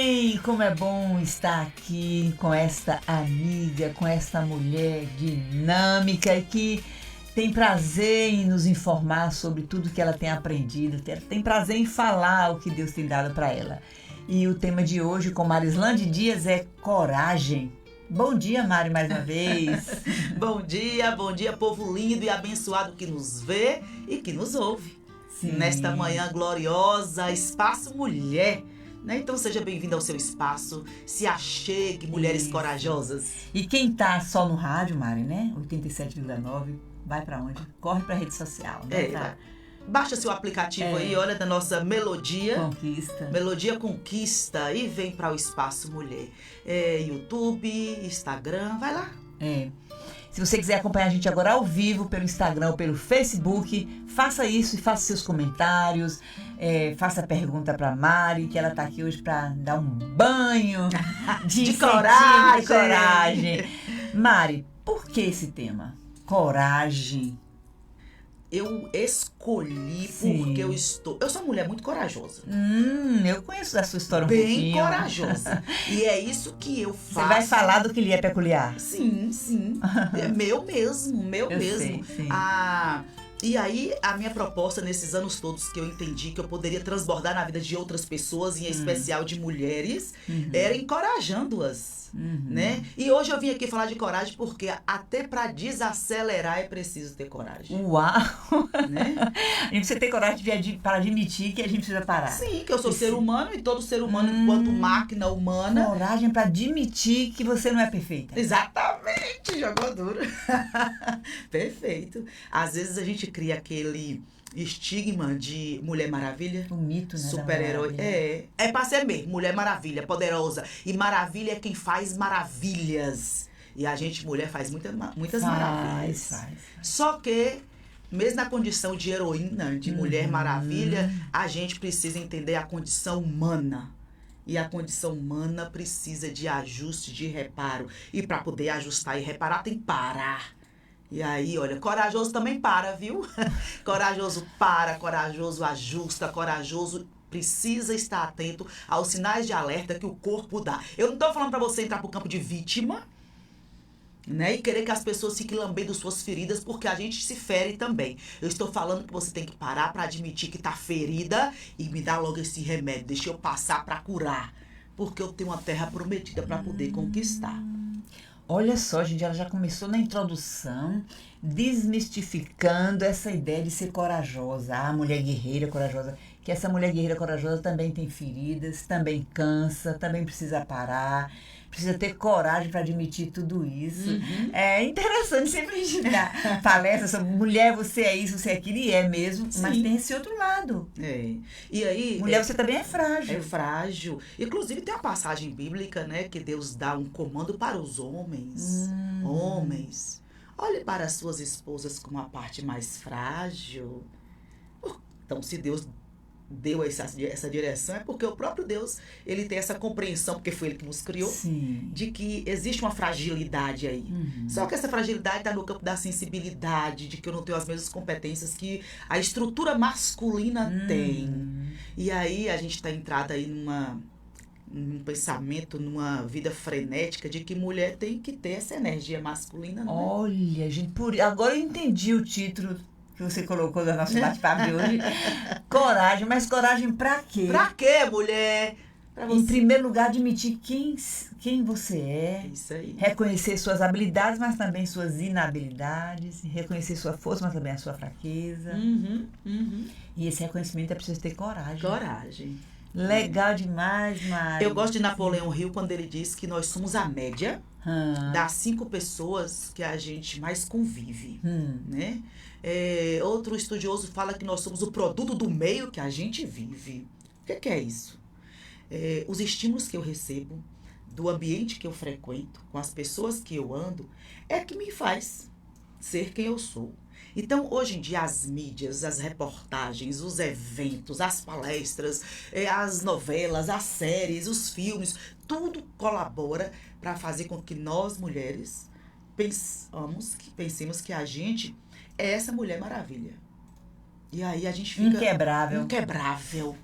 bem? Como é bom estar aqui com esta amiga, com esta mulher dinâmica e que tem prazer em nos informar sobre tudo que ela tem aprendido, tem prazer em falar o que Deus tem dado para ela. E o tema de hoje com Marislande Dias é coragem. Bom dia, Mari, mais uma vez. Bom dia, povo lindo e abençoado que nos vê e que nos ouve. Sim. Nesta manhã gloriosa, Espaço Mulher. Né? Então seja bem-vindo ao seu espaço, se achegue, mulheres corajosas. E quem tá só no rádio, Mari, né? 87,9, vai pra onde? Corre pra rede social, né? Baixa seu aplicativo aí, olha da nossa Melodia. Conquista. Melodia Conquista e vem para o Espaço Mulher. YouTube, Instagram, vai lá. Se você quiser acompanhar a gente agora ao vivo pelo Instagram ou pelo Facebook, faça isso e faça seus comentários, faça pergunta para Mari, que ela tá aqui hoje para dar um banho de coragem. Mari, por que esse tema? Coragem. Eu escolhi porque eu sou uma mulher muito corajosa. Eu conheço da sua história um bem pouquinho. Bem corajosa. E é isso que eu faço. Você vai falar do que lhe é peculiar? Sim. É meu mesmo. Sei. E aí, a minha proposta nesses anos todos que eu entendi que eu poderia transbordar na vida de outras pessoas, em especial de mulheres, era encorajando-as, né? E hoje eu vim aqui falar de coragem porque até para desacelerar é preciso ter coragem. Uau! Né? A gente precisa ter coragem para admitir que a gente precisa parar. Sim, que eu sou ser humano e todo ser humano, enquanto máquina humana... Coragem para admitir que você não é perfeita. Exatamente, jogou duro. Perfeito. Às vezes a gente cria aquele estigma de Mulher Maravilha. O mito, né? Super-herói. É pra ser mesmo, Mulher Maravilha, poderosa. E maravilha é quem faz maravilhas. E a gente, mulher, faz muitas maravilhas. Faz. Só que, mesmo na condição de heroína, de Mulher Maravilha, a gente precisa entender a condição humana. E a condição humana precisa de ajuste, de reparo. E para poder ajustar e reparar, tem que parar. E aí, olha, corajoso também para, viu? Corajoso para, corajoso ajusta, corajoso precisa estar atento aos sinais de alerta que o corpo dá. Eu não tô falando para você entrar pro campo de vítima, né? E querer que as pessoas fiquem lambendo suas feridas, porque a gente se fere também. Eu estou falando que você tem que parar para admitir que tá ferida e me dar logo esse remédio. Deixa eu passar para curar, porque eu tenho uma terra prometida para poder conquistar. Olha só, gente, ela já começou na introdução desmistificando essa ideia de ser corajosa. A mulher guerreira corajosa. Que essa mulher guerreira corajosa também tem feridas, também cansa, também precisa parar. Precisa ter coragem para admitir tudo isso. É interessante sempre a gente dar palestra sobre mulher, você é isso, você é aquilo, e é mesmo. Sim. Mas tem esse outro lado. E aí... Mulher, você também é frágil. É frágil. Inclusive tem uma passagem bíblica, né, que Deus dá um comando para os homens. Homens, olhe para as suas esposas como a parte mais frágil. Então, se Deus deu essa direção, é porque o próprio Deus, ele tem essa compreensão, porque foi ele que nos criou. Sim. De que existe uma fragilidade aí. Só que essa fragilidade está no campo da sensibilidade, de que eu não tenho as mesmas competências que a estrutura masculina tem. E aí a gente está entrada aí num pensamento, numa vida frenética de que mulher tem que ter essa energia masculina, né? Olha, gente, agora eu entendi o título que você colocou no nosso bate-papo de hoje. Coragem, mas coragem pra quê? Pra quê, mulher? Pra você. Em primeiro lugar, admitir quem você é. Isso aí. Reconhecer suas habilidades, mas também suas inabilidades. Reconhecer sua força, mas também a sua fraqueza. E esse reconhecimento é preciso ter coragem. Coragem. Legal demais, Mari. Eu gosto de Napoleão Hill quando ele diz que nós somos a média das 5 pessoas que a gente mais convive, né? Outro estudioso fala que nós somos o produto do meio que a gente vive. O que é isso? Os estímulos que eu recebo, do ambiente que eu frequento, com as pessoas que eu ando, é que me faz ser quem eu sou. Então, hoje em dia, as mídias, as reportagens, os eventos, as palestras, as novelas, as séries, os filmes, tudo colabora para fazer com que nós, mulheres, pensemos que a gente é essa Mulher Maravilha. E aí a gente fica... Inquebrável. Inquebrável,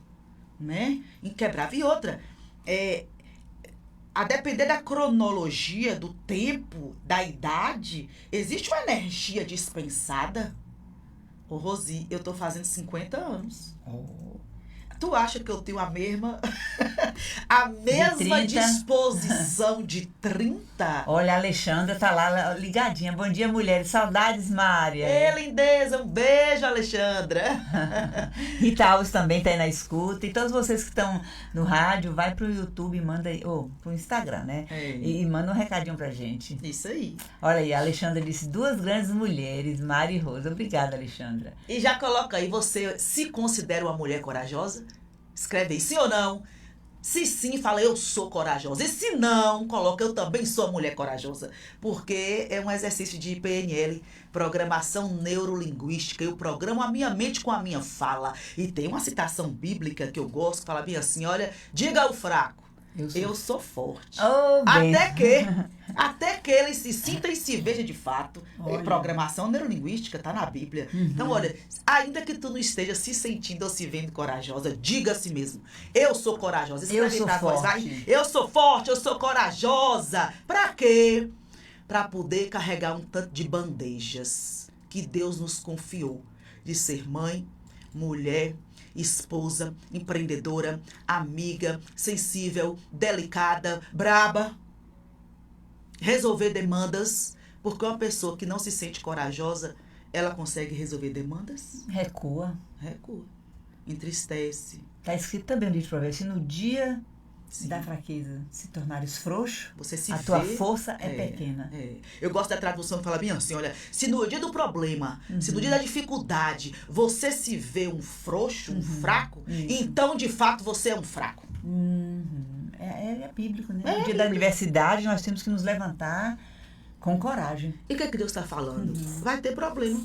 né? Inquebrável. E outra, a depender da cronologia, do tempo, da idade, existe uma energia dispensada. Ô, Rosi, eu tô fazendo 50 anos. Tu acha que eu tenho a mesma disposição de 30? Olha, a Alexandra tá lá ligadinha. Bom dia, mulheres. Saudades, Mária. Ei, lindeza. Um beijo, Alexandra. Rita Alves também tá aí na escuta. E todos vocês que estão no rádio, vai pro YouTube e manda aí, pro Instagram, né? E manda um recadinho pra gente. Isso aí. Olha aí, a Alexandra disse 2 grandes mulheres, Mari e Rosa. Obrigada, Alexandra. E já coloca aí, você se considera uma mulher corajosa? Escreve aí, sim ou não? Se sim, fala, eu sou corajosa. E se não, coloca, eu também sou mulher corajosa. Porque é um exercício de PNL, Programação Neurolinguística. Eu programo a minha mente com a minha fala. E tem uma citação bíblica que eu gosto, que fala bem assim, olha, diga ao fraco, eu sou forte. Até que ele se sinta e se veja de fato. Programação neurolinguística está na Bíblia. Então, olha, ainda que tu não esteja se sentindo ou se vendo corajosa, diga a si mesmo, eu sou corajosa. Escreve pra nós, vai. Eu sou forte, eu sou corajosa. Pra quê? Pra poder carregar um tanto de bandejas que Deus nos confiou. De ser mãe, mulher, esposa, empreendedora, amiga, sensível, delicada, braba. Resolver demandas, porque uma pessoa que não se sente corajosa, ela consegue resolver demandas? Recua. Entristece. Está escrito também no livro de Provérbios, se no dia da fraqueza se tornares frouxo, tua força é pequena. Eu gosto da tradução que fala bem assim, olha, se no dia do problema, se no dia da dificuldade, você se vê um frouxo, um fraco, então de fato você é um fraco. É bíblico, né? No dia da adversidade nós temos que nos levantar com coragem. E o que Deus está falando? Vai ter problema,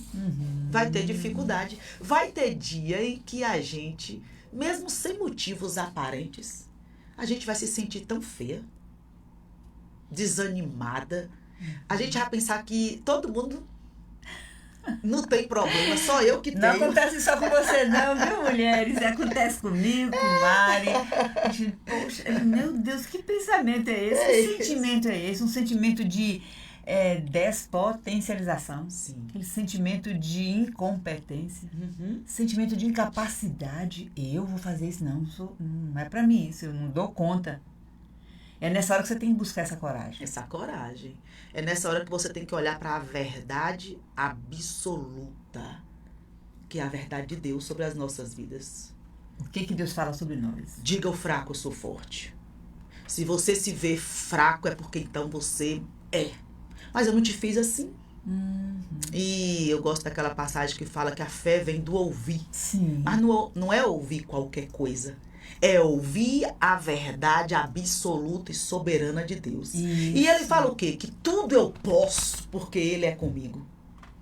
vai ter dificuldade, vai ter dia em que a gente, mesmo sem motivos aparentes, a gente vai se sentir tão feia, desanimada. A gente vai pensar que todo mundo não tem problema, só eu que tenho. Não acontece só com você não, viu, mulheres? Acontece comigo, com Mari. Poxa, meu Deus, que pensamento é esse? Que sentimento é esse? Um sentimento de despotencialização. Sim. Aquele sentimento de incompetência. Sentimento de incapacidade. Eu vou fazer isso? Não é pra mim isso, eu não dou conta. É nessa hora que você tem que buscar essa coragem. É nessa hora que você tem que olhar para a verdade absoluta, que é a verdade de Deus sobre as nossas vidas. O que Deus fala sobre nós? Diga ao fraco, eu sou forte. Se você se vê fraco, é porque então você é. Mas eu não te fiz assim. E eu gosto daquela passagem que fala que a fé vem do ouvir. Sim. Mas não é ouvir qualquer coisa. É ouvir a verdade absoluta e soberana de Deus. Isso. E ele fala o quê? Que tudo eu posso porque ele é comigo.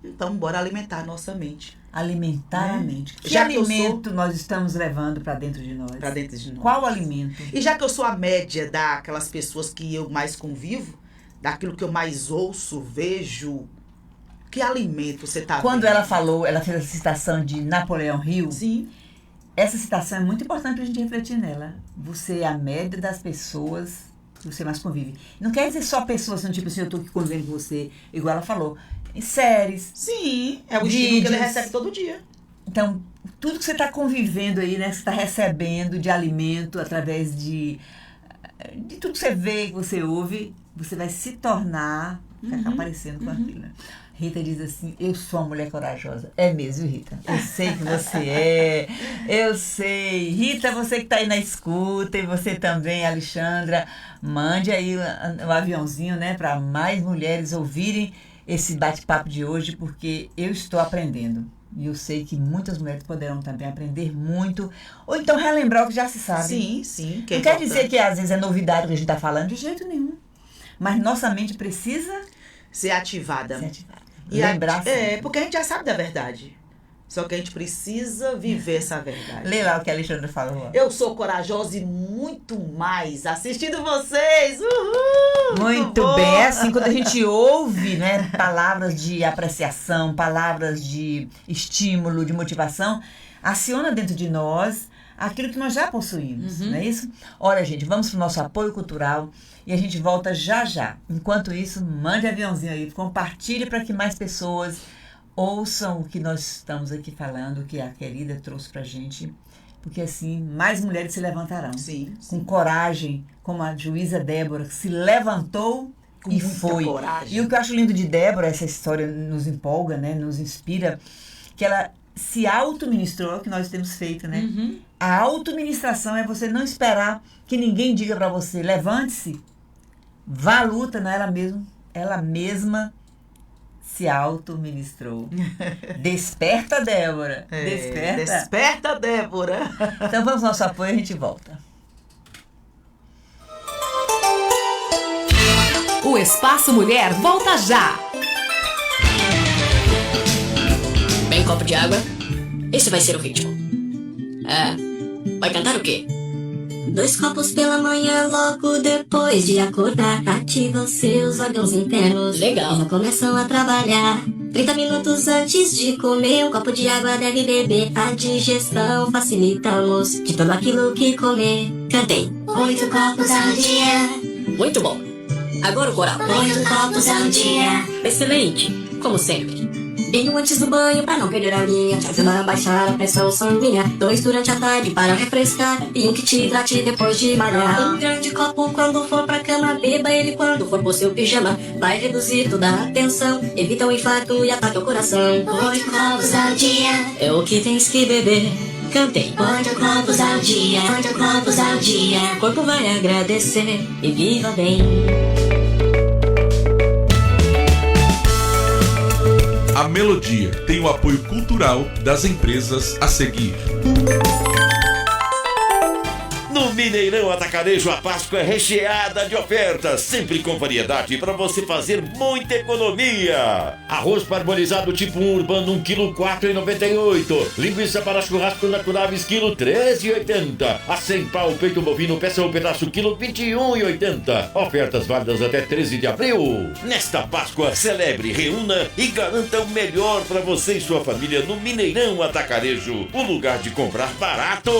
Então, bora alimentar a nossa mente. Alimentar a mente. Que Já alimento nós estamos levando para dentro de nós? Para dentro de nós. Qual alimento? E já que eu sou a média daquelas pessoas que eu mais convivo, daquilo que eu mais ouço, vejo, que alimento você está vendo? Quando ela fez a citação de Napoleão Hill. Sim. Essa citação é muito importante para a gente refletir nela. Você é a média das pessoas que você mais convive. Não quer dizer só pessoas, assim, tipo assim, eu estou aqui convivendo com você, igual ela falou, em séries. Sim, é o estímulo que ele recebe todo dia. Então, tudo que você está convivendo aí, né, que você está recebendo de alimento através de tudo que você vê, que você ouve, você vai se tornar, ficar aparecendo com aquilo, né? Rita diz assim, eu sou uma mulher corajosa. É mesmo, Rita? Eu sei que você é. Eu sei. Rita, você que está aí na escuta, e você também, Alexandra, mande aí o aviãozinho, né, para mais mulheres ouvirem esse bate-papo de hoje, porque eu estou aprendendo. E eu sei que muitas mulheres poderão também aprender muito. Ou então relembrar o que já se sabe. Sim. Não quer dizer que às vezes é novidade o que a gente está falando, de jeito nenhum. Mas nossa mente precisa ser ativada. E lembrar porque a gente já sabe da verdade. Só que a gente precisa viver essa verdade. Lê lá o que a Alexandra falou. Eu sou corajosa e muito mais assistindo vocês. Uhul! Muito bem. É assim, quando a gente ouve, né, palavras de apreciação, palavras de estímulo, de motivação, aciona dentro de nós aquilo que nós já possuímos, não é isso? Olha, gente, vamos para o nosso apoio cultural e a gente volta já já. Enquanto isso, mande aviãozinho aí, compartilhe para que mais pessoas ouçam o que nós estamos aqui falando, o que a querida trouxe pra gente, porque assim, mais mulheres se levantarão. Sim. Com coragem, como a juíza Débora, que se levantou Com e muita foi. coragem. E o que eu acho lindo de Débora, essa história nos empolga, né, nos inspira, que ela se autoministrou, é o que nós temos feito, né? A autoministração é você não esperar que ninguém diga pra você, levante-se, vá à luta, não, ela mesma se autoministrou. Desperta, Débora. Desperta. Desperta, Débora. Então vamos ao nosso apoio e a gente volta. O Espaço Mulher volta já! Bem, um copo de água. Esse vai ser o ritmo. Vai cantar o quê? 2 copos pela manhã, logo depois de acordar. Ativa os seus órgãos internos. Legal. E já começam a trabalhar. 30 minutos antes de comer, um copo de água deve beber. A digestão facilitamos de tudo aquilo que comer. Cantei. 8 copos ao dia. Muito bom. Agora o coral. 8 copos ao dia. Excelente. Como sempre. Bem antes do banho pra não perder a linha. Te ajuda a baixar a pressão sanguínea. 2 durante a tarde para refrescar. E um que te hidrate depois de malhar. Um grande copo quando for pra cama. Beba ele quando for pro seu pijama. Vai reduzir toda a tensão. Evita o infarto e ataque ao coração. 8 copos ao dia. É o que tens que beber. Cantei. 8 copos ao dia. 8 copos ao dia. O corpo vai agradecer e viva bem. A Melodia tem o apoio cultural das empresas a seguir. No Mineirão Atacarejo, a Páscoa é recheada de ofertas, sempre com variedade para você fazer muita economia. Arroz parbolizado tipo 1 urbano, 1 kg, 4,98. Linguiça para churrasco naturais, quilo 13,80. A 100 pau, peito bovino, peça ou pedaço, quilo 21,80. Ofertas válidas até 13 de abril. Nesta Páscoa, celebre, reúna e garanta o melhor para você e sua família no Mineirão Atacarejo, o lugar de comprar barato.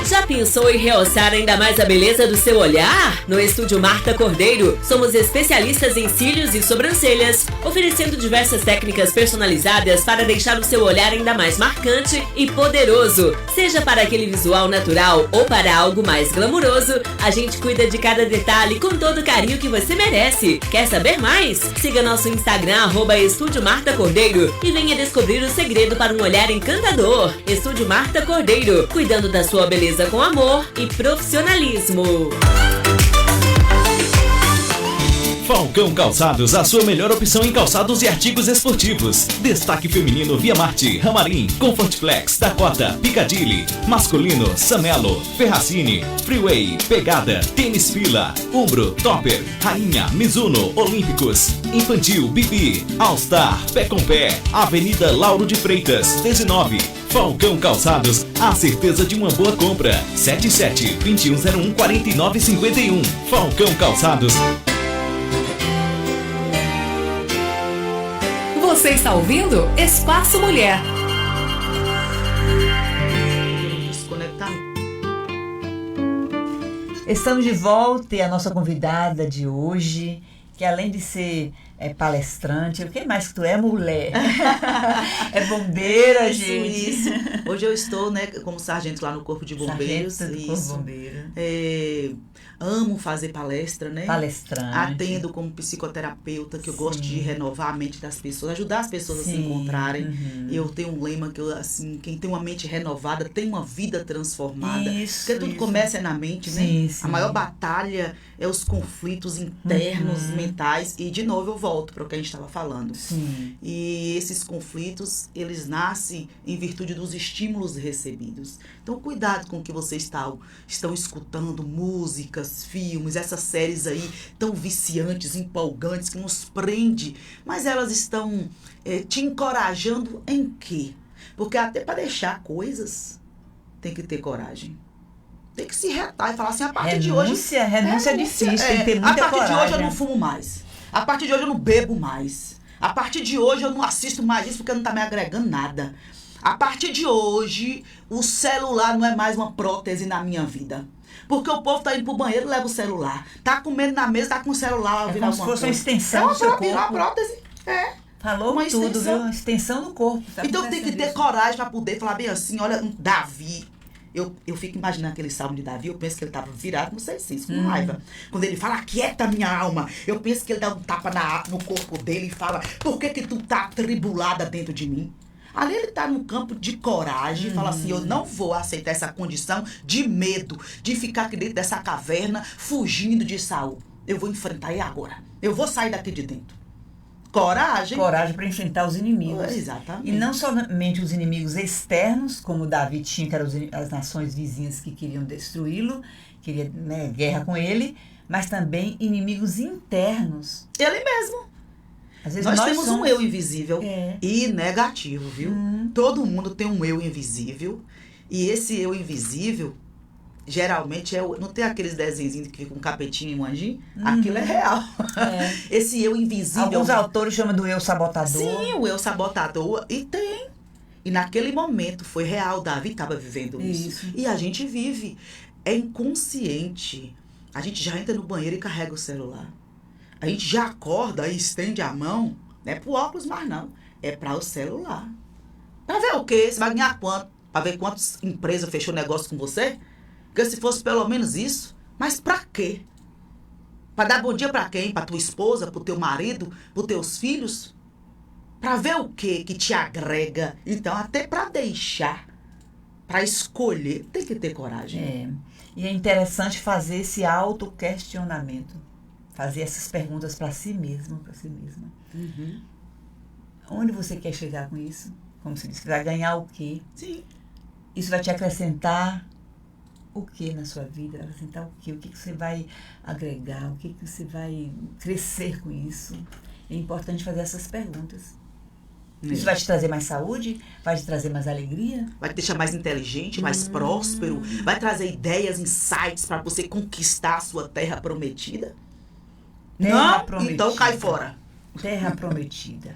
Já pensou em realçar ainda mais a beleza do seu olhar? No Estúdio Marta Cordeiro, somos especialistas em cílios e sobrancelhas, oferecendo diversas técnicas personalizadas para deixar o seu olhar ainda mais marcante e poderoso. Seja para aquele visual natural ou para algo mais glamuroso, a gente cuida de cada detalhe com todo o carinho que você merece. Quer saber mais? Siga nosso Instagram, @Estúdio Marta Cordeiro, e venha descobrir o segredo para um olhar encantador. Estúdio Marta Cordeiro, cuidando da sua beleza com amor e profissionalismo. Falcão Calçados, a sua melhor opção em calçados e artigos esportivos. Destaque feminino Via Marte, Ramarim, Comfort Flex, Dakota, Piccadilly. Masculino Sanelo, Ferracini, Freeway, Pegada, Tênis Fila, Umbro, Topper, Rainha, Mizuno, Olímpicos. Infantil, Bibi, All Star, Pé com Pé, Avenida Lauro de Freitas, 19. Falcão Calçados, a certeza de uma boa compra. 77-2101-4951. Falcão Calçados. Você está ouvindo Espaço Mulher. Desconectar. Estamos de volta e a nossa convidada de hoje, que além de ser palestrante, o que mais que tu é? Mulher. É bombeira, gente. Isso. Hoje eu estou, né, como sargento lá no Corpo de Bombeiros. Sargento do Corpo de Bombeiros. Amo fazer palestra, né? Palestrante. Atendo como psicoterapeuta, que eu gosto de renovar a mente das pessoas, ajudar as pessoas a se encontrarem. Eu tenho um lema que quem tem uma mente renovada tem uma vida transformada. Porque tudo começa na mente, né? A maior batalha é os conflitos internos, mentais. E, de novo, eu volto para o que a gente estava falando. E esses conflitos, eles nascem em virtude dos estímulos recebidos. Então, cuidado com o que vocês estão escutando, músicas, filmes, essas séries aí tão viciantes, empolgantes, que nos prende. Mas elas estão te encorajando em quê? Porque até para deixar coisas, tem que ter coragem. Tem que se retar e falar assim, a partir de hoje... Renúncia é difícil, tem que ter muita coragem. A partir de hoje eu não fumo mais. A partir de hoje eu não bebo mais. A partir de hoje eu não assisto mais isso porque não tá me agregando nada. A partir de hoje, o celular não é mais uma prótese na minha vida. Porque o povo tá indo pro banheiro e leva o celular. Tá comendo na mesa, tá com o celular. É como se fosse uma extensão do seu corpo. É uma prótese. Falou uma tudo, extensão. viu? Uma extensão do corpo. Tá Então tem que ter coragem para poder falar bem assim, olha, Davi. Eu fico imaginando aquele salmo de Davi, eu penso que ele estava virado com 6 com raiva. Quando ele fala, aquieta minha alma, eu penso que ele dá um tapa no corpo dele e fala, por que tu tá atribulada dentro de mim? Ali ele tá num campo de coragem, fala assim, eu não vou aceitar essa condição de medo, de ficar aqui dentro dessa caverna, fugindo de Saul. Eu vou enfrentar ele agora. Eu vou sair daqui de dentro. Coragem. Coragem para enfrentar os inimigos. Exatamente. E não somente os inimigos externos, como Davi tinha, que eram as nações vizinhas que queriam destruí-lo, queriam, né, guerra com ele, mas também inimigos internos. Ele mesmo. Às vezes nós temos somos um eu invisível e negativo, viu? Todo mundo tem um eu invisível. E esse eu invisível, geralmente, não tem aqueles desenhos que ficam um capetinho e um anjinho? Aquilo é real. Esse eu invisível. Alguns autores chamam do eu sabotador. Sim, o eu sabotador. E tem. E naquele momento foi real. Davi estava vivendo isso. E a gente vive. É inconsciente. A gente já entra no banheiro e carrega o celular. A gente já acorda e estende a mão. Não é pro óculos mais não. É para o celular. Para ver o quê? Você vai ganhar quanto? Para ver quantas empresas fechou negócio com você? Porque se fosse pelo menos isso, mas pra quê? Pra dar bom dia pra quem? Pra tua esposa, pro teu marido, pros teus filhos? Pra ver o quê que te agrega? Então, até pra deixar, pra escolher, tem que ter coragem. E é interessante fazer esse autoquestionamento. Fazer essas perguntas pra si mesmo, pra si mesma. Onde você quer chegar com isso? Como se diz, vai ganhar o quê? Sim. Isso vai te acrescentar o que na sua vida? Vai acrescentar o quê? O que você vai agregar? O que você vai crescer com isso? É importante fazer essas perguntas. Isso vai te trazer mais saúde? Vai te trazer mais alegria? Vai te deixar mais inteligente, mais próspero? Vai trazer ideias, insights para você conquistar a sua terra prometida? Prometida. Então cai fora. Terra prometida.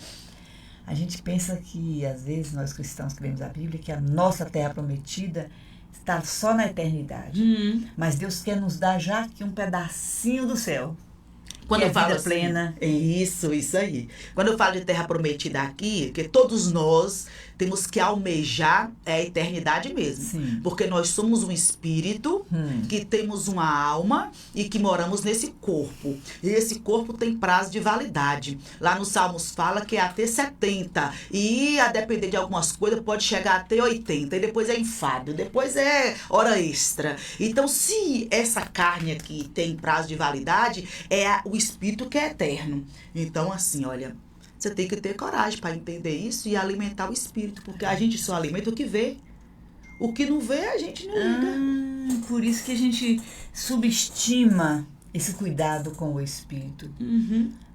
A gente pensa que, às vezes, nós cristãos que lemos a Bíblia, que a nossa terra prometida está só na eternidade. Mas Deus quer nos dar já aqui um pedacinho do céu. Quando eu falo vida plena. Isso aí. Quando eu falo de terra prometida aqui, que todos nós temos que almejar a eternidade mesmo. Sim. Porque nós somos um espírito, que temos uma alma e que moramos nesse corpo. E esse corpo tem prazo de validade. Lá nos Salmos fala que é até 70. E a depender de algumas coisas pode chegar até 80. E depois é enfado, depois é hora extra. Então, se essa carne aqui tem prazo de validade, é o espírito que é eterno. Então, assim, olha, você tem que ter coragem para entender isso e alimentar o espírito, porque a gente só alimenta o que vê. O que não vê, a gente não liga. Por isso que a gente subestima esse cuidado com o espírito.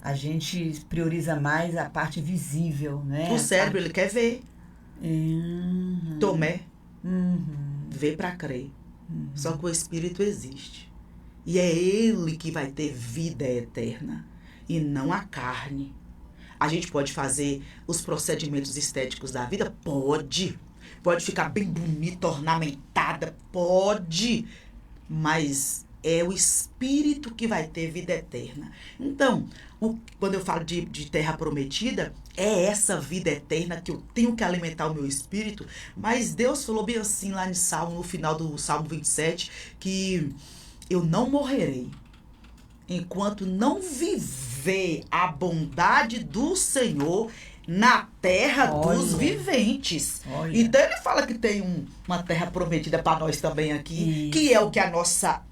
A gente prioriza mais a parte visível, né? O cérebro, ele quer ver. Tomé. Vê para crer. Só que o espírito existe. E é ele que vai ter vida eterna. E não a carne. A gente pode fazer os procedimentos estéticos da vida? Pode. Pode ficar bem bonita, ornamentada? Pode. Mas é o espírito que vai ter vida eterna. Então, quando eu falo de terra prometida, é essa vida eterna que eu tenho que alimentar o meu espírito. Mas Deus falou bem assim lá no final do Salmo 27, que eu não morrerei enquanto não viver a bondade do Senhor na terra dos viventes. Então ele fala que tem uma terra prometida para nós também aqui, que é o que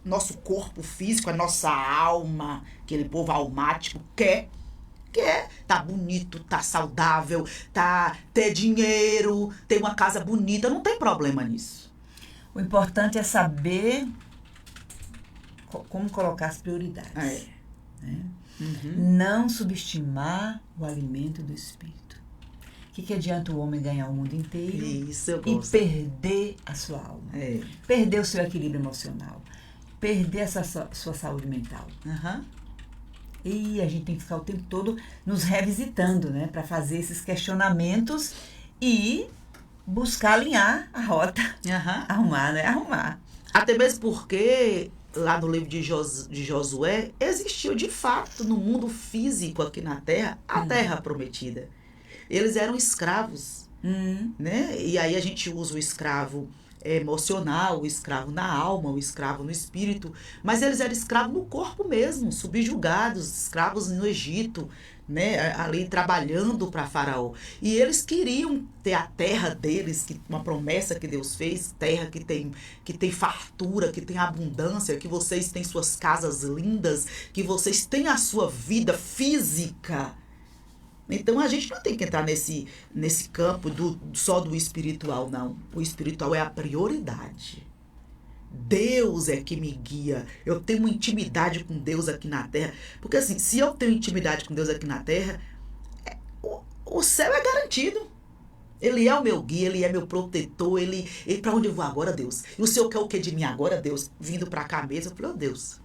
nosso corpo físico, a nossa alma, aquele povo almático quer tá bonito, tá saudável, ter dinheiro, ter uma casa bonita, não tem problema nisso. O importante é saber como colocar as prioridades. Né? Não subestimar o alimento do espírito. O que adianta o homem ganhar o mundo inteiro e perder a sua alma? Perder o seu equilíbrio emocional. Perder essa sua saúde mental. E a gente tem que ficar o tempo todo nos revisitando, né? Para fazer esses questionamentos e buscar alinhar a rota. Aham. Arrumar, né? Arrumar. Até mesmo porque, lá no livro de Josué, existiu de fato no mundo físico aqui na Terra, a Terra Prometida. Eles eram escravos, né? E aí a gente usa o escravo emocional, o escravo na alma, o escravo no espírito, mas eles eram escravos no corpo mesmo, subjugados, escravos no Egito, né, ali trabalhando para Faraó. E eles queriam ter a terra deles, uma promessa que Deus fez, terra que tem fartura, que tem abundância, que vocês têm suas casas lindas, que vocês têm a sua vida física. Então a gente não tem que entrar nesse campo só do espiritual, não. O espiritual é a prioridade. Deus é que me guia. Eu tenho uma intimidade com Deus aqui na Terra. Porque assim, se eu tenho intimidade com Deus aqui na Terra, o céu é garantido. Ele é o meu guia, ele é meu protetor, ele para onde eu vou agora, Deus? E o Senhor quer o que de mim agora, Deus? Vindo para cá mesmo, eu falei, Deus,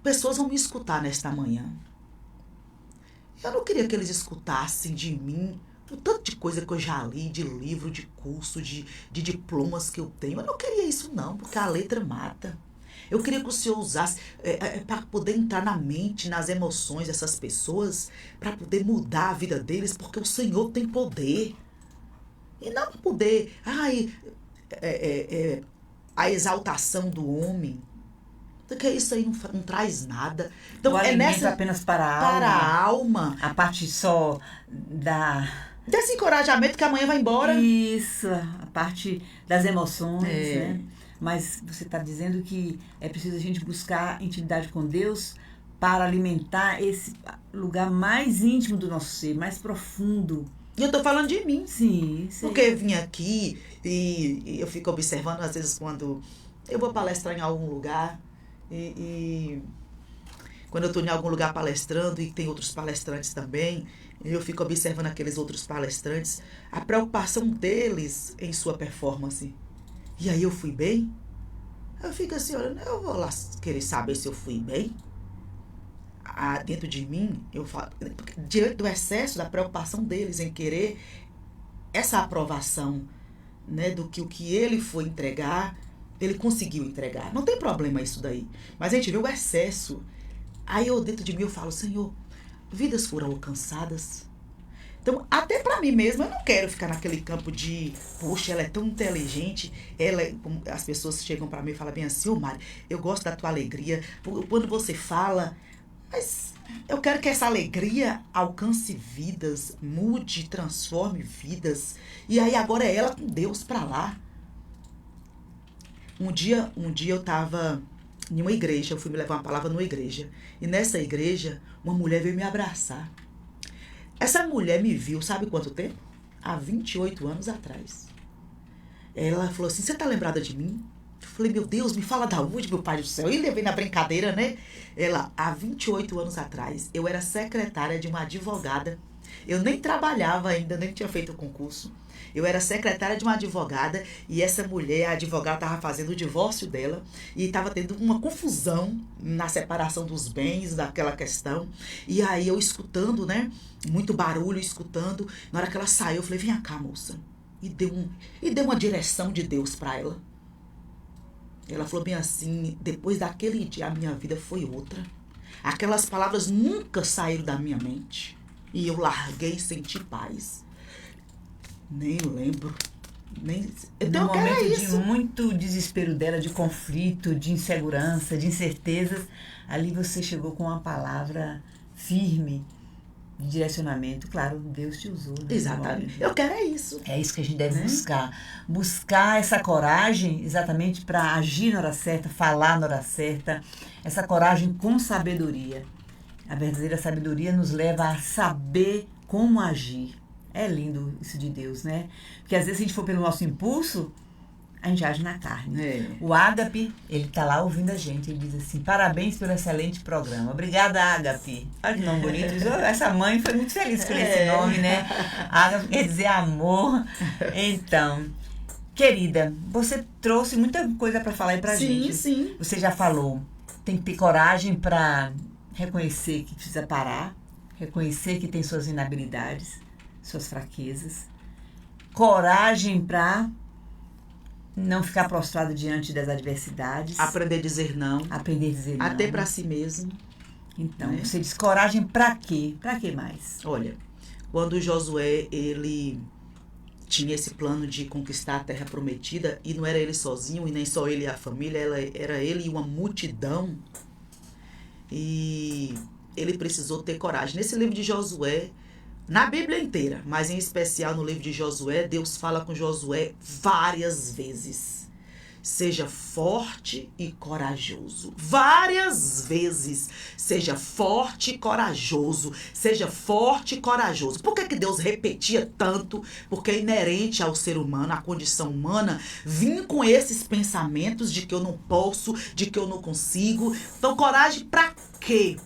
pessoas vão me escutar nesta manhã. Eu não queria que eles escutassem de mim o tanto de coisa que eu já li, de livro, de curso, de diplomas que eu tenho. Eu não queria isso não, porque a letra mata. Eu queria que o Senhor usasse para poder entrar na mente, nas emoções dessas pessoas, para poder mudar a vida deles, porque o Senhor tem poder. E não poder, a exaltação do homem. Porque isso aí não traz nada. Então, o alimento apenas para a alma. A parte só desse encorajamento que amanhã vai embora. Isso, a parte das emoções, né? Mas você está dizendo que é preciso a gente buscar intimidade com Deus para alimentar esse lugar mais íntimo do nosso ser, mais profundo. E eu estou falando de mim. Sim. Porque eu vim aqui e eu fico observando, às vezes, quando eu vou palestrar em algum lugar. E quando eu estou em algum lugar palestrando e tem outros palestrantes também, eu fico observando aqueles outros palestrantes, a preocupação deles em sua performance. E aí eu fui bem? Eu fico assim, olha, eu vou lá querer saber se eu fui bem. Dentro de mim, eu falo, diante do excesso da preocupação deles em querer essa aprovação, né, do que o que ele foi entregar, ele conseguiu entregar. Não tem problema isso daí. Mas a gente vê o excesso. Aí eu, dentro de mim, eu falo, Senhor, vidas foram alcançadas. Então, até pra mim mesma, eu não quero ficar naquele campo de, poxa, ela é tão inteligente. As pessoas chegam pra mim e falam bem assim, ô Mari, eu gosto da tua alegria. Quando você fala, mas eu quero que essa alegria alcance vidas, mude, transforme vidas. E aí agora é ela com Deus pra lá. Um dia eu estava em uma igreja, eu fui me levar uma palavra numa igreja. E nessa igreja, uma mulher veio me abraçar. Essa mulher me viu, sabe quanto tempo? Há 28 anos atrás. Ela falou assim, você tá lembrada de mim? Eu falei, meu Deus, me fala da onde, meu pai do céu? E levei na brincadeira, né? Ela, há 28 anos atrás, eu era secretária de uma advogada. Eu nem trabalhava ainda, nem tinha feito o concurso. Eu era secretária de uma advogada e essa mulher, a advogada, estava fazendo o divórcio dela e estava tendo uma confusão na separação dos bens, daquela questão. E aí eu escutando, né? Muito barulho, escutando. Na hora que ela saiu, eu falei, vem cá, moça. E deu uma direção de Deus para ela. Ela falou bem assim, depois daquele dia a minha vida foi outra. Aquelas palavras nunca saíram da minha mente. E eu larguei e senti paz. Nem lembro. No momento de muito desespero dela, de conflito, de insegurança, de incertezas, ali você chegou com uma palavra firme de direcionamento. Claro, Deus te usou. Né? Exatamente. Eu quero isso. É isso que a gente deve buscar. Buscar essa coragem exatamente para agir na hora certa, falar na hora certa. Essa coragem com sabedoria. A verdadeira sabedoria nos leva a saber como agir. É lindo isso de Deus, né? Porque às vezes se a gente for pelo nosso impulso, a gente age na carne. O Ágape, ele tá lá ouvindo a gente, ele diz assim, parabéns pelo excelente programa. Obrigada, Ágape. Olha que nome bonito. Essa mãe foi muito feliz com esse nome, né? Ágape quer dizer amor. Então, querida, você trouxe muita coisa para falar aí pra gente. Sim. Você já falou, tem que ter coragem para reconhecer que precisa parar, reconhecer que tem suas inabilidades, suas fraquezas, coragem para não ficar prostrado diante das adversidades. Aprender a dizer não. Aprender a dizer não. Até para si mesmo. Então, né? Você diz coragem para quê? Para que mais? Olha, quando Josué, ele tinha esse plano de conquistar a terra prometida, e não era ele sozinho, e nem só ele e a família, era ele e uma multidão, e ele precisou ter coragem. Nesse livro de Josué, na Bíblia inteira, mas em especial no livro de Josué, Deus fala com Josué várias vezes. Seja forte e corajoso. Várias vezes. Seja forte e corajoso. Seja forte e corajoso. Por que Deus repetia tanto? Porque é inerente ao ser humano, à condição humana, vir com esses pensamentos de que eu não posso, de que eu não consigo. Então, coragem para quê?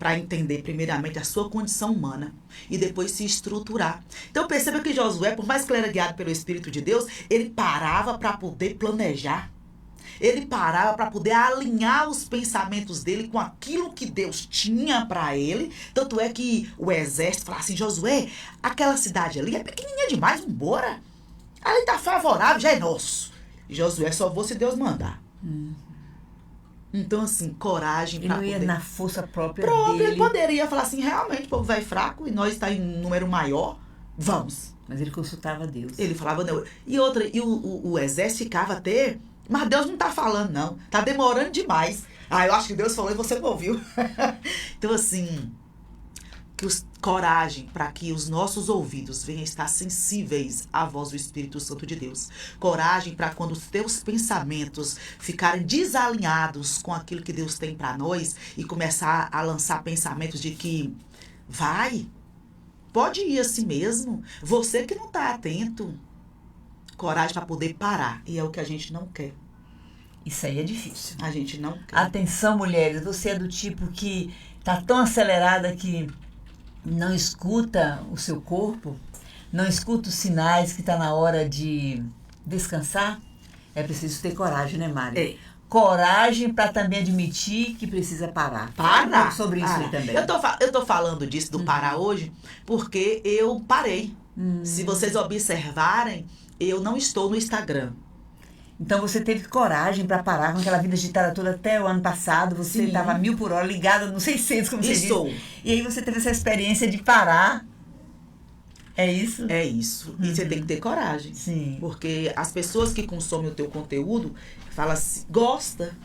Para entender primeiramente a sua condição humana e depois se estruturar. Então perceba que Josué, por mais que ele era guiado pelo Espírito de Deus, ele parava para poder planejar. Ele parava para poder alinhar os pensamentos dele com aquilo que Deus tinha para ele. Tanto é que o exército falava assim: Josué, aquela cidade ali é pequenininha demais, vambora. Ali tá favorável, já é nosso. E Josué, só vou se Deus mandar. Então, assim, coragem para poder... Ele não ia na força própria dele. dele. Ele poderia falar assim, realmente, o povo vai fraco e nós está em número maior, vamos. Mas ele consultava Deus. Ele falava, não. E outra, o exército ficava até... Mas Deus não está falando, não. Está demorando demais. Eu acho que Deus falou e você não ouviu. Então, assim... coragem para que os nossos ouvidos venham estar sensíveis à voz do Espírito Santo de Deus. Coragem para quando os teus pensamentos ficarem desalinhados com aquilo que Deus tem para nós e começar a lançar pensamentos de que pode ir assim mesmo, você que não está atento. Coragem para poder parar, e é o que a gente não quer. Isso aí é difícil. A gente não quer. Atenção, mulheres, você é do tipo que está tão acelerada que não escuta o seu corpo, não escuta os sinais que está na hora de descansar. É preciso ter coragem, né, Mari? É. Coragem para também admitir que precisa parar. Fala um pouco sobre isso aí também. Eu tô falando disso do parar hoje porque eu parei. Se vocês observarem, eu não estou no Instagram. Então você teve coragem para parar com aquela vida agitada toda até o ano passado. Você estava 1000 por hora, ligada nos 600, como você disse. E aí você teve essa experiência de parar. É isso? É isso. E você tem que ter coragem. Sim. Porque as pessoas que consomem o teu conteúdo falam assim, gosta.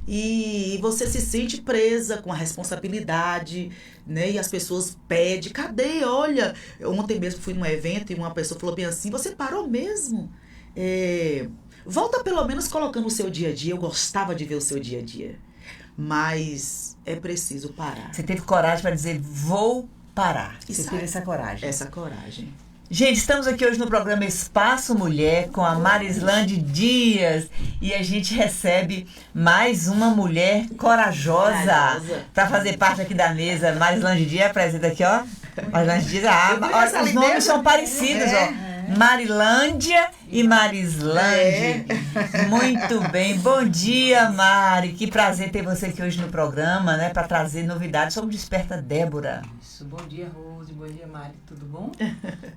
E você se sente presa com a responsabilidade, né? E as pessoas pedem, cadê? Olha, ontem mesmo fui num evento e uma pessoa falou bem assim, você parou mesmo? Volta pelo menos colocando o seu dia a dia. Eu gostava de ver o seu dia a dia. Mas é preciso parar. Você teve coragem para dizer, vou parar. Você teve essa coragem. Essa coragem. Gente, estamos aqui hoje no programa Espaço Mulher com a Marislande Dias. E a gente recebe mais uma mulher corajosa para fazer parte aqui da mesa. Marislande Dias, apresenta aqui, ó. Marislande Dias, os nomes são parecidos, ó. Marilândia e Marislande. Muito bem. Bom dia, Mari. Que prazer ter você aqui hoje no programa, né? Para trazer novidades sobre Desperta Débora. Isso. Bom dia, Rose. Bom dia, Mari. Tudo bom?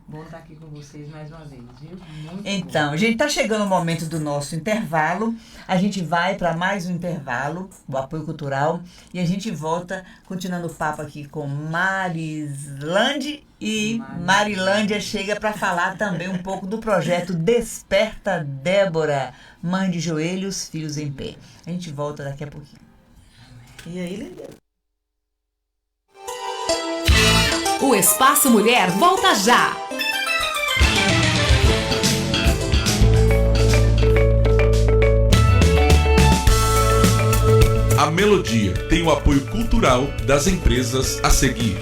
Bom estar aqui com vocês mais uma vez, viu? Muito então, bom. A gente está chegando o momento do nosso intervalo. A gente vai para mais um intervalo, o apoio cultural, e a gente volta continuando o papo aqui com Marislande. E Marilândia chega para falar também um pouco do projeto Desperta Débora, Mãe de Joelhos, Filhos em Pé. A gente volta daqui a pouquinho. E aí, O Espaço Mulher volta já! A Melodia tem o apoio cultural das empresas a seguir.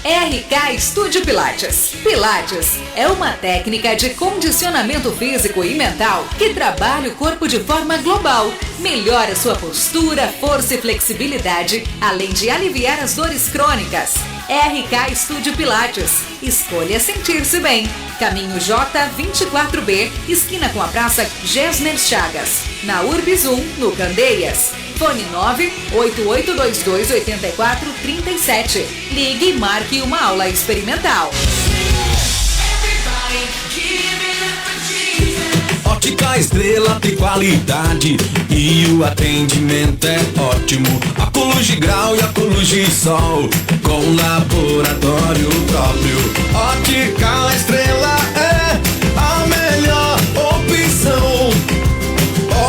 RK Estúdio Pilates. Pilates é uma técnica de condicionamento físico e mental que trabalha o corpo de forma global, melhora sua postura, força e flexibilidade, além de aliviar as dores crônicas. RK Estúdio Pilates. Escolha sentir-se bem. Caminho J24B, esquina com a Praça Gesner Chagas. Na Urbizum, no Candeias. Fone 988228437. Ligue e marque uma aula experimental. Ótica Estrela tem qualidade e o atendimento é ótimo. Óculos de grau e óculos de sol, com laboratório próprio. Ótica Estrela é a melhor opção.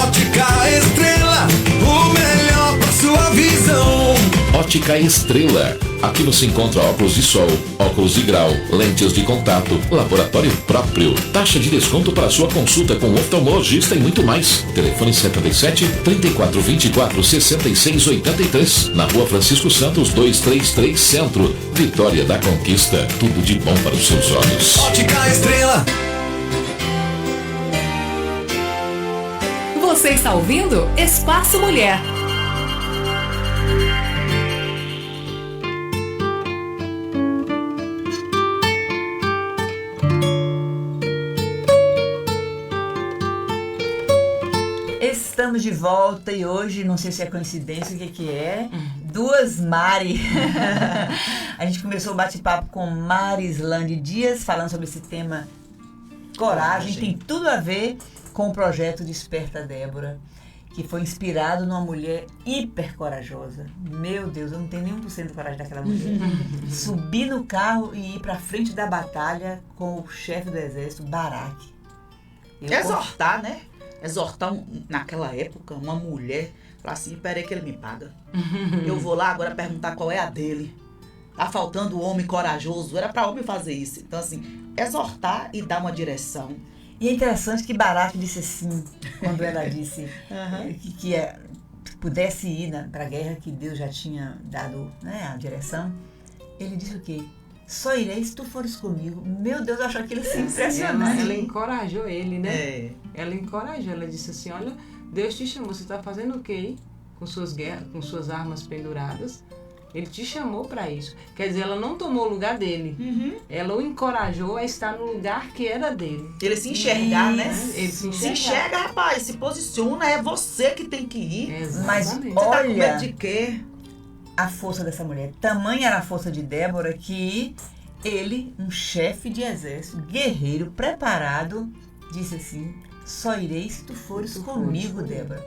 Ótica Estrela, o melhor para sua visão. Ótica Estrela. Aqui você encontra óculos de sol, óculos de grau, lentes de contato, laboratório próprio, taxa de desconto para sua consulta com oftalmologista e muito mais. Telefone 77 3424 6683, na Rua Francisco Santos 233 Centro, Vitória da Conquista. Tudo de bom para os seus olhos. Ótica Estrela. Você está ouvindo Espaço Mulher. Estamos de volta e hoje, não sei se é coincidência, o que é, duas Mari. A gente começou o bate-papo com Mari Islande Dias, falando sobre esse tema coragem. Tem tudo a ver com o projeto Desperta Débora, que foi inspirado numa mulher hiper corajosa. Meu Deus, eu não tenho nenhum por cento de coragem daquela mulher. Subir no carro e ir pra frente da batalha com o chefe do exército, Barak. Exortar, né? Exortar naquela época uma mulher, falar assim, peraí que ele me paga. Eu vou lá agora perguntar qual é a dele. Tá faltando homem corajoso, era pra homem fazer isso. Então assim, exortar e dar uma direção. E é interessante que Barak disse assim, quando ela disse que pudesse ir pra guerra, que Deus já tinha dado, né, a direção. Ele disse o quê? Só irei se tu fores comigo. Meu Deus, eu acho aquilo assim impressionante. Ela encorajou ele, né? É. Ela encorajou, ela disse assim, olha, Deus te chamou, você está fazendo o quê? Com suas armas penduradas. Ele te chamou para isso. Quer dizer, ela não tomou o lugar dele. Ela o encorajou a estar no lugar que era dele. Ele se enxergar, né? Ele se enxerga, rapaz, se posiciona, é você que tem que ir. Exatamente. Mas Você tá com olha medo de quê? a força dessa mulher. Tamanha era a força de Débora que ele, um chefe de exército, guerreiro, preparado, disse assim, só irei se tu fores comigo, Débora.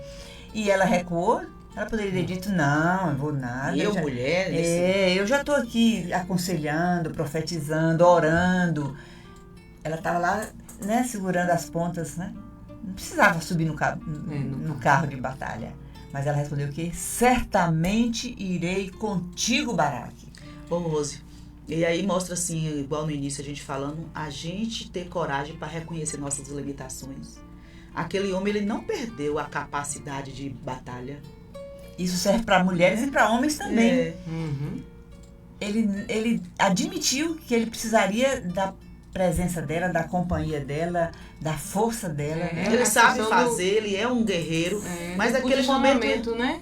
E ela recuou. Ela poderia ter dito, não, eu vou nada. Mulher? Eu já estou aqui aconselhando, profetizando, orando. Ela estava lá, né, segurando as pontas, né? Não precisava subir no carro de batalha. Mas ela respondeu o quê? Certamente irei contigo, Barak. Ô, Rose, e aí mostra assim, igual no início a gente falando, a gente ter coragem para reconhecer nossas limitações. Aquele homem, ele não perdeu a capacidade de batalha. Isso serve para mulheres e para homens também. Ele admitiu que ele precisaria da presença dela, da companhia dela, da força dela. Ele sabe fazer, ele é um guerreiro, mas naquele momento, né?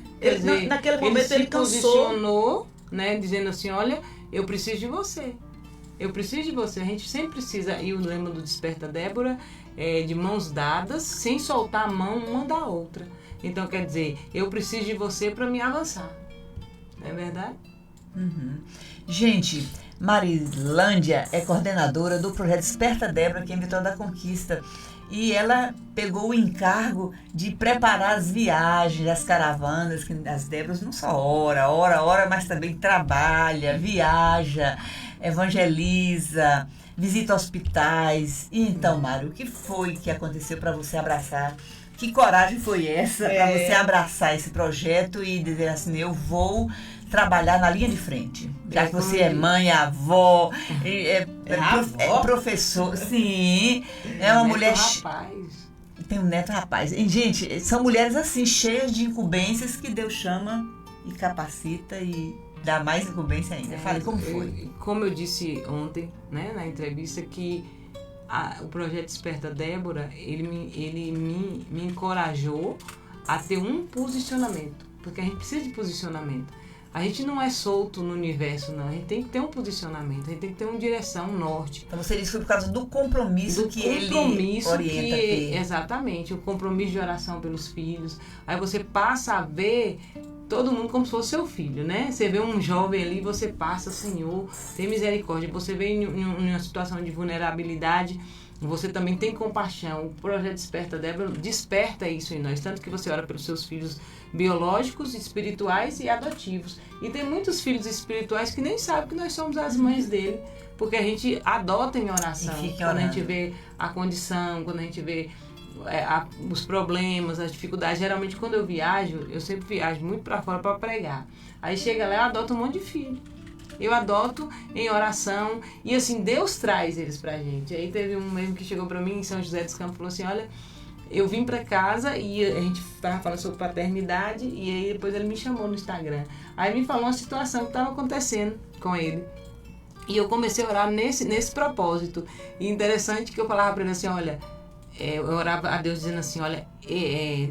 Naquele momento ele cansou. Posicionou, né, dizendo assim, olha, eu preciso de você. Eu preciso de você. A gente sempre precisa, e o lema do Desperta Débora é de mãos dadas, sem soltar a mão uma da outra. Então, quer dizer, eu preciso de você para me avançar. Não é verdade? Gente, Marilândia é coordenadora do projeto Desperta Débora aqui em Vitória da Conquista. E ela pegou o encargo de preparar as viagens, as caravanas, que as Déboras não só ora, mas também trabalha, viaja, evangeliza, visita hospitais. E então, Mário, o que foi que aconteceu para você abraçar? Que coragem foi essa para você abraçar esse projeto e dizer assim, eu vou trabalhar na linha de frente? Já que você é mãe, avó, é professor, sim, é uma mulher... Rapaz. Tem um neto rapaz. E, gente, são mulheres assim, cheias de incumbências que Deus chama e capacita e dá mais incumbência ainda. Fale, como foi? Como eu disse ontem, né, na entrevista, que o projeto Desperta Débora, ele me encorajou a ter um posicionamento, porque a gente precisa de posicionamento. A gente não é solto no universo, não. A gente tem que ter um posicionamento, a gente tem que ter uma direção, um norte. Então você disse que foi por causa do compromisso que ele orienta a ter. Exatamente, o compromisso de oração pelos filhos. Aí você passa a ver todo mundo como se fosse seu filho, né? Você vê um jovem ali, você passa, Senhor, tem misericórdia. Você vê em uma situação de vulnerabilidade, você também tem compaixão. O projeto Desperta Débora desperta isso em nós, tanto que você ora pelos seus filhos biológicos, espirituais e adotivos. E tem muitos filhos espirituais que nem sabem que nós somos as mães dele, porque a gente adota em oração. Quando a gente vê a condição, quando a gente vê os problemas, as dificuldades. Geralmente quando eu viajo, eu sempre viajo muito para fora para pregar. Aí chega lá, eu adoto um monte de filho. Eu adoto em oração e assim, Deus traz eles pra gente. Aí teve um mesmo que chegou pra mim em São José dos Campos e falou assim, olha, eu vim pra casa e a gente estava falando sobre paternidade e aí depois ele me chamou no Instagram. Aí me falou uma situação que estava acontecendo com ele. E eu comecei a orar nesse propósito. E interessante que eu falava pra ele assim, olha, eu orava a Deus dizendo assim, olha,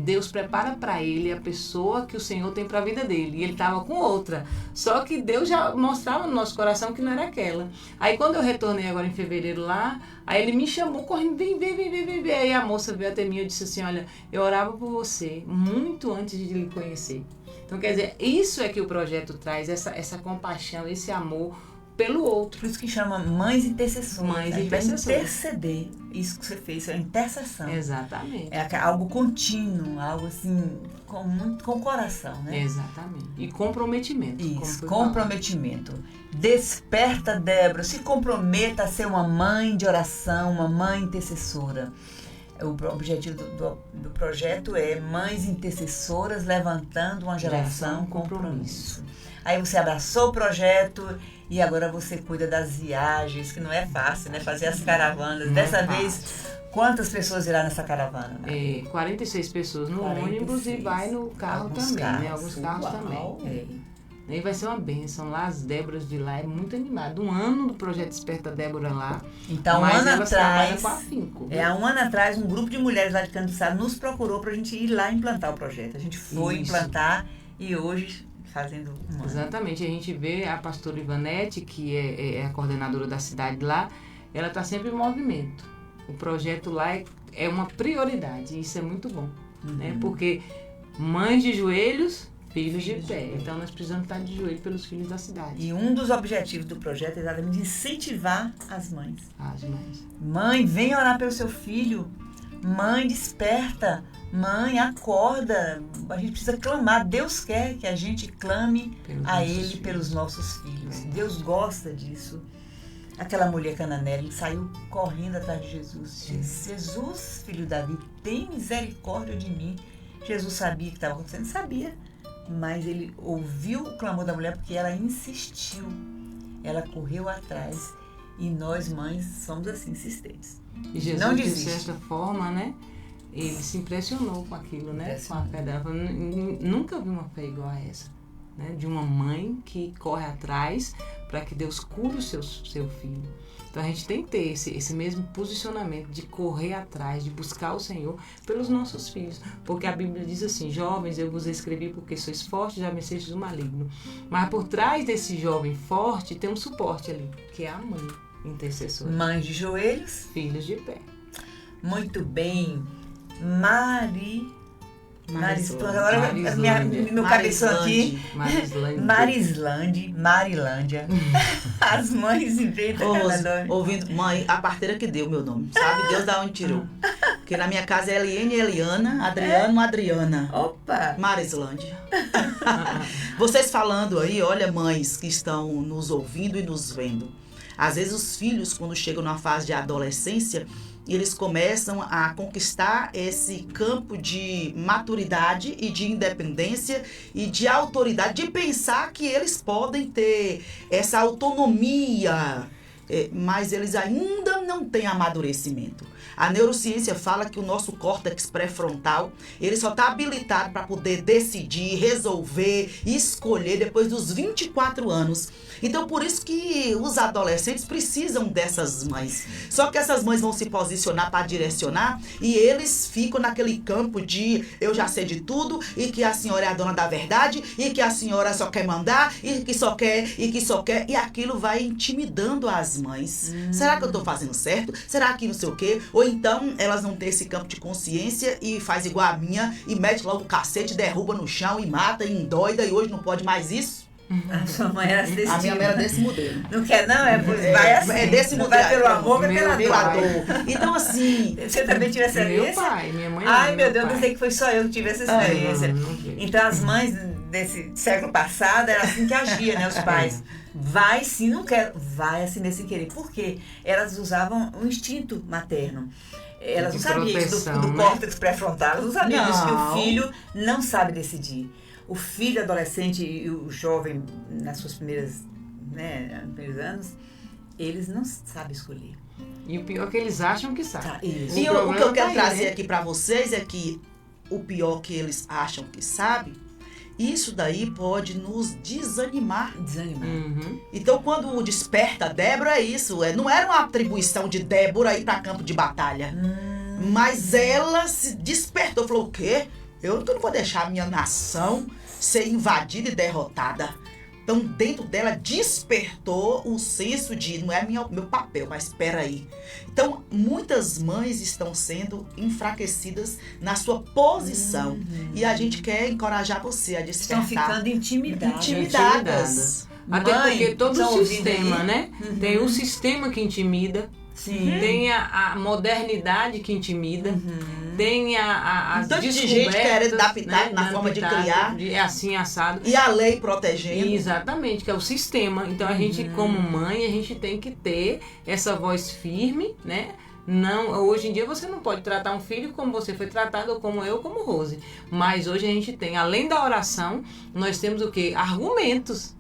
Deus prepara para ele a pessoa que o Senhor tem para a vida dele. E ele estava com outra. Só que Deus já mostrava no nosso coração que não era aquela. Aí quando eu retornei agora em fevereiro lá, aí ele me chamou correndo, vem. Aí a moça veio até mim e disse assim, olha, eu orava por você muito antes de lhe conhecer. Então quer dizer, isso é que o projeto traz, essa compaixão, esse amor pelo outro. Por isso que chama mães intercessoras. Mães intercessoras. Interceder. Isso que você fez, é intercessão. Exatamente. É algo contínuo, algo assim, com coração, né? Exatamente. E comprometimento. Isso, comprometimento. Desperta, Débora, se comprometa a ser uma mãe de oração, uma mãe intercessora. O objetivo do projeto é mães intercessoras levantando uma geração com compromisso. Aí você abraçou o projeto e agora você cuida das viagens, que não é fácil, né? Fazer as caravanas. Não Dessa é vez, quantas pessoas irão nessa caravana? Né? 46 pessoas no 46. ônibus e vai no carro Alguns também, carros. né? Alguns carros também. Aí vai ser uma bênção lá, as Déboras de lá, é muito animado. 1 ano do projeto Desperta Débora lá. Então, mas um ano elas atrás, com afinco, há um ano atrás, um grupo de mulheres lá de Canduçá nos procurou para a gente ir lá implantar o projeto. A gente foi implantar e hoje fazendo um ano. Exatamente, a gente vê a pastora Ivanete, que é a coordenadora da cidade lá, ela está sempre em movimento. O projeto lá é uma prioridade, e isso é muito bom, né? Porque mães de joelhos, filhos de pé. Então nós precisamos estar de joelho pelos filhos da cidade. E um dos objetivos do projeto é exatamente incentivar as mães. As mães. Mãe, vem orar pelo seu filho. Mãe, desperta. Mãe, acorda. A gente precisa clamar. Deus quer que a gente clame a Ele pelos nossos filhos. Deus gosta disso. Aquela mulher cananeia saiu correndo atrás de Jesus. Jesus, filho de Davi, tem misericórdia de mim. Jesus sabia o que estava acontecendo? Sabia. Mas ele ouviu o clamor da mulher porque ela insistiu. Ela correu atrás. E nós, mães, somos assim, insistentes. E Jesus, não de desiste. certa forma, né? Ele se impressionou com aquilo, né? Com a fé dela. Nunca vi uma fé igual a essa. Né? De uma mãe que corre atrás para que Deus cure o seu filho. Então a gente tem que ter esse mesmo posicionamento de correr atrás, de buscar o Senhor pelos nossos filhos. Porque a Bíblia diz assim, jovens, eu vos escrevi porque sois fortes, já vencestes do maligno. Mas por trás desse jovem forte tem um suporte ali, que é a mãe intercessora. Mães de joelhos, filhos de pé. Muito bem. Agora meu cabeção aqui. Marilândia. As mães inventam cada nome. Ouvindo, mãe, a parteira que deu meu nome. Sabe Deus da onde tirou. Porque na minha casa é Eliane, Eliana, Adriano, Adriana. Opa! Marislândia. Vocês falando aí, olha, mães que estão nos ouvindo e nos vendo. Às vezes os filhos, quando chegam na fase de adolescência, eles começam a conquistar esse campo de maturidade e de independência e de autoridade, de pensar que eles podem ter essa autonomia, mas eles ainda não têm amadurecimento. A neurociência fala que o nosso córtex pré-frontal, ele só está habilitado para poder decidir, resolver, escolher depois dos 24 anos. Então, por isso que os adolescentes precisam dessas mães. Só que essas mães vão se posicionar para direcionar e eles ficam naquele campo de eu já sei de tudo e que a senhora é a dona da verdade e que a senhora só quer mandar e que só quer e aquilo vai intimidando as mães. Será que eu estou fazendo certo? Será que não sei o quê? Ou então elas não têm esse campo de consciência e faz igual a minha e mete logo o cacete, derruba no chão e mata e endoida e hoje não pode mais isso? A sua mãe era desse A minha tipo. era desse modelo. Não quer não? Vai assim. É desse modelo. Vai pelo amor, vai pela dor. Então assim... Você também tive essa experiência? Meu pai, minha mãe. Ai, meu Deus, pensei que foi só eu que tive essa experiência. Então as mães desse século passado era assim que agiam, né? Os pais. Vai sim, não quero. Vai assim nesse querer. Por quê? Elas usavam o instinto materno. Elas não sabiam isso do córtex pré-frontal. Elas não sabiam isso, que o filho não sabe decidir. O filho adolescente e o jovem, nas suas primeiros anos, eles não sabem escolher. E o pior é que eles acham que sabem. E o que eu quero trazer aqui para vocês é que o pior que eles acham que sabem, isso daí pode nos desanimar. Então, quando o desperta Débora, é isso. Não era uma atribuição de Débora ir para campo de batalha. Mas ela se despertou. Falou, o quê? Eu não vou deixar a minha nação ser invadida e derrotada. Então, dentro dela, despertou o senso de, não é meu papel, mas espera aí. Então, muitas mães estão sendo enfraquecidas na sua posição. E a gente quer encorajar você a despertar. Estão ficando intimidadas. Até porque todo o sistema, né? Tem um sistema que intimida. Sim. Tem a modernidade que intimida. Tem as tanto descobertas, de gente querendo adaptar, né, na forma de criar. É assim, assado. E a lei protegendo. Exatamente, que é o sistema. Então, a gente, como mãe, a gente tem que ter essa voz firme, né? Não, hoje em dia você não pode tratar um filho como você foi tratado, ou como eu, como Rose. Mas hoje a gente tem, além da oração, nós temos o quê? Argumentos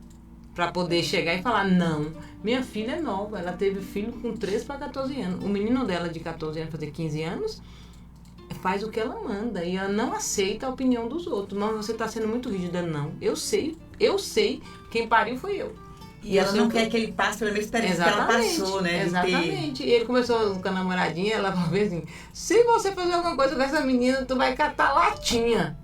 para poder chegar e falar, não, minha filha é nova, ela teve filho com 13 para 14 anos. O menino dela de 14 anos, fazer 15 anos, faz o que ela manda e ela não aceita a opinião dos outros. Mas você está sendo muito rígida. Não, eu sei, quem pariu foi eu. E ela não quer que ele passe pela mesma experiência que ela passou, né? Exatamente. E ele começou com a namoradinha, ela falou assim, se você fazer alguma coisa com essa menina, tu vai catar latinha.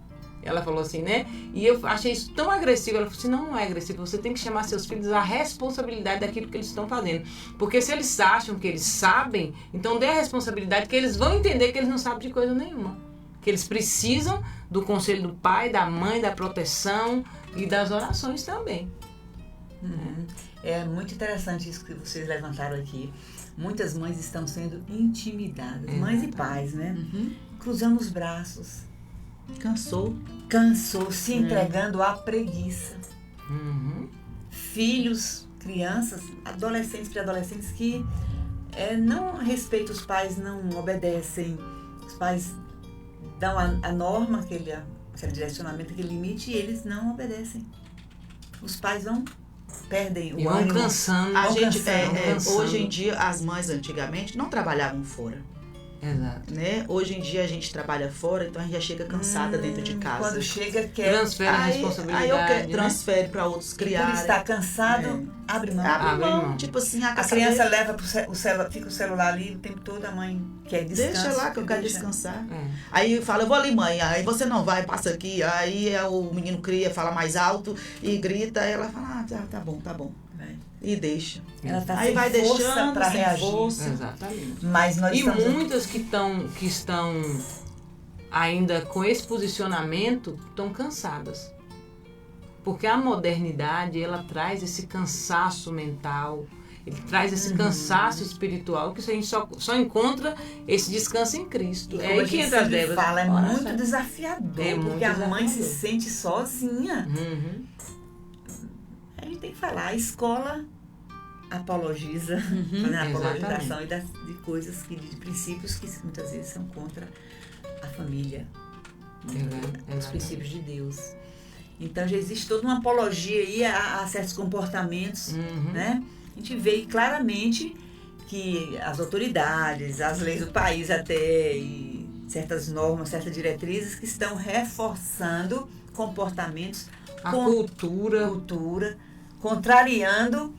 Ela falou assim, né? E eu achei isso tão agressivo. Ela falou assim, não é agressivo. Você tem que chamar seus filhos à responsabilidade daquilo que eles estão fazendo. Porque se eles acham que eles sabem, então dê a responsabilidade que eles vão entender que eles não sabem de coisa nenhuma. Que eles precisam do conselho do pai, da mãe, da proteção e das orações também. É muito interessante isso que vocês levantaram aqui. Muitas mães estão sendo intimidadas. Mães e pais, né? Cruzando os braços. Cansou, se entregando à preguiça. Filhos, crianças, adolescentes, pré-adolescentes que não respeitam os pais, não obedecem. Os pais dão a norma, aquele direcionamento, aquele limite, e eles não obedecem. Os pais perdem o ânimo. Cansando. Hoje em dia, as mães antigamente não trabalhavam fora. Exato. Né? Hoje em dia a gente trabalha fora, então a gente já chega cansada dentro de casa. Quando chega, quer transfere a responsabilidade. Aí transfere para outros criarem. Por estar cansado, abre mão. Abre mão. Tipo assim, a criança leva fica o celular ali o tempo todo, a mãe quer descansar. Deixa lá que eu quero descansar. Aí fala, eu vou ali, mãe. Aí você não vai, passa aqui. Aí o menino cria, fala mais alto e grita. Aí ela fala, tá bom. E deixa. Ela tá aí sem vai força deixando para reagir. Força. Exatamente. Mas nós muitas que estão ainda com esse posicionamento estão cansadas. Porque a modernidade, ela traz esse cansaço mental, ele traz esse cansaço espiritual, que a gente só encontra esse descanso em Cristo. É aí que entra as Débora. Fala, muito desafiador, porque a mãe se sente sozinha. A gente tem que falar, a escola apologiza, fazendo a apologização de coisas, de princípios que muitas vezes são contra a família, os princípios de Deus. Então já existe toda uma apologia aí a certos comportamentos, né? A gente vê claramente que as autoridades, as leis do país até, e certas normas, certas diretrizes que estão reforçando comportamentos, a cultura, contrariando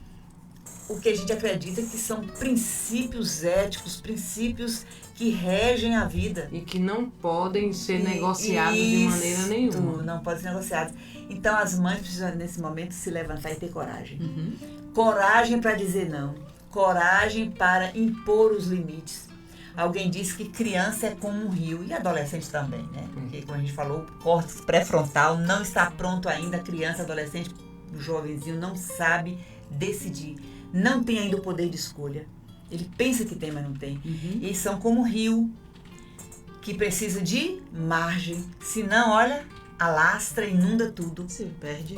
o que a gente acredita que são princípios éticos, princípios que regem a vida. E que não podem ser negociados de maneira nenhuma. Não podem ser negociados. Então as mães precisam nesse momento se levantar e ter coragem. Coragem para dizer não. Coragem para impor os limites. Alguém disse que criança é como um rio, e adolescente também, né? Porque, como a gente falou, o córtex pré-frontal não está pronto ainda. A criança, adolescente, o jovenzinho não sabe decidir. Não tem ainda o poder de escolha. Ele pensa que tem, mas não tem. Eles são como um rio que precisa de margem. Senão, olha, alastra, inunda tudo. Se perde.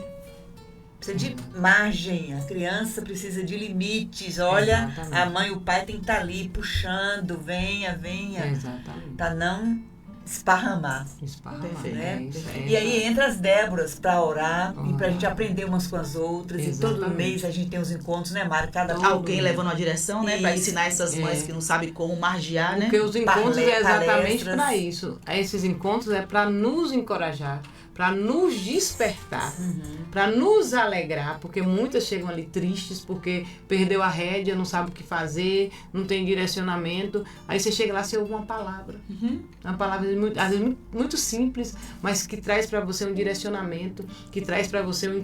Precisa de margem. A criança precisa de limites. Olha, exatamente. A mãe e o pai tem que estar ali puxando. Venha. Exatamente. Para não esparramar. Perfeito. Né? E aí entra as Déboras para orar e para a gente aprender umas com as outras. Exatamente. E todo mês a gente tem os encontros, né, Mari? Alguém levando uma direção, né? Para ensinar essas mães que não sabem como margear, né? Porque os encontros é exatamente para isso. Esses encontros é para nos encorajar, para nos despertar, para nos alegrar, porque muitas chegam ali tristes porque perdeu a rédea, não sabe o que fazer, não tem direcionamento. Aí você chega lá, você ouve uma palavra. Uma palavra às vezes muito simples, mas que traz para você um direcionamento, que traz para você um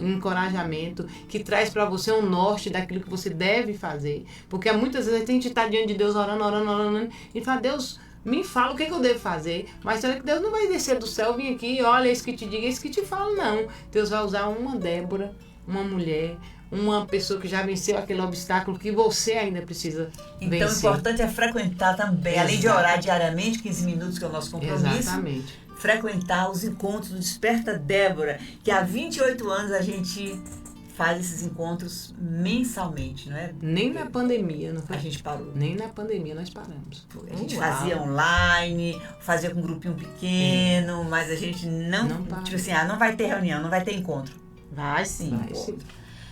encorajamento, que traz para você um norte daquilo que você deve fazer. Porque muitas vezes a gente está diante de Deus orando, e fala, Deus, me fala o que eu devo fazer, mas será que Deus não vai descer do céu, vir aqui, olha, isso que te diga, isso que te falo, não. Deus vai usar uma Débora, uma mulher, uma pessoa que já venceu aquele obstáculo que você ainda precisa vencer. Então, o importante é frequentar também, além de orar diariamente, 15 minutos, que é o nosso compromisso. Exatamente. Frequentar os encontros do Desperta Débora, que há 28 anos a gente faz esses encontros mensalmente, não é? Nem na pandemia, não foi? A gente parou. Nem na pandemia nós paramos. A gente fazia online, fazia com um grupinho pequeno, mas a gente não tipo assim, não vai ter reunião, não vai ter encontro. Vai sim.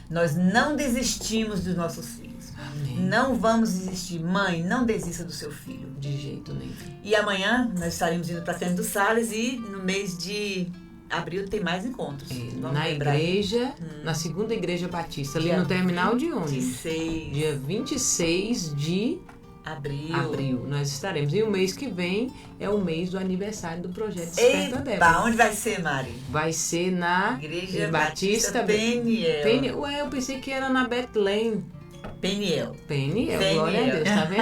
Nós não desistimos dos nossos filhos. Amém. Não vamos desistir. Mãe, não desista do seu filho. De jeito nenhum. E amanhã nós estaremos indo para Cândido Salles e no mês de abril tem mais encontros. Na igreja, na segunda igreja batista, ali no terminal de ônibus. Dia 26 de abril. Nós estaremos. E o mês que vem é o mês do aniversário do projeto Desperta Débora. Onde vai ser, Mari? Vai ser na Igreja Batista Peniel. Ué, eu pensei que era na Bethlehem. Peniel, glória a Deus, tá vendo?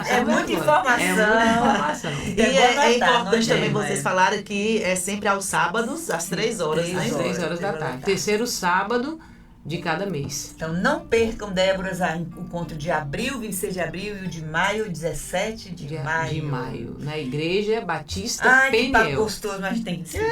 É muita informação. E é importante também vocês falarem que é sempre aos sábados, às 3 horas. Às 3 horas da tarde. Terceiro sábado de cada mês. Então não percam, Déboras, o encontro de abril, 26 de abril, e o de maio, 17 de maio. Na Igreja Batista Peniel. Ai, que gostoso, mas tem que decidir.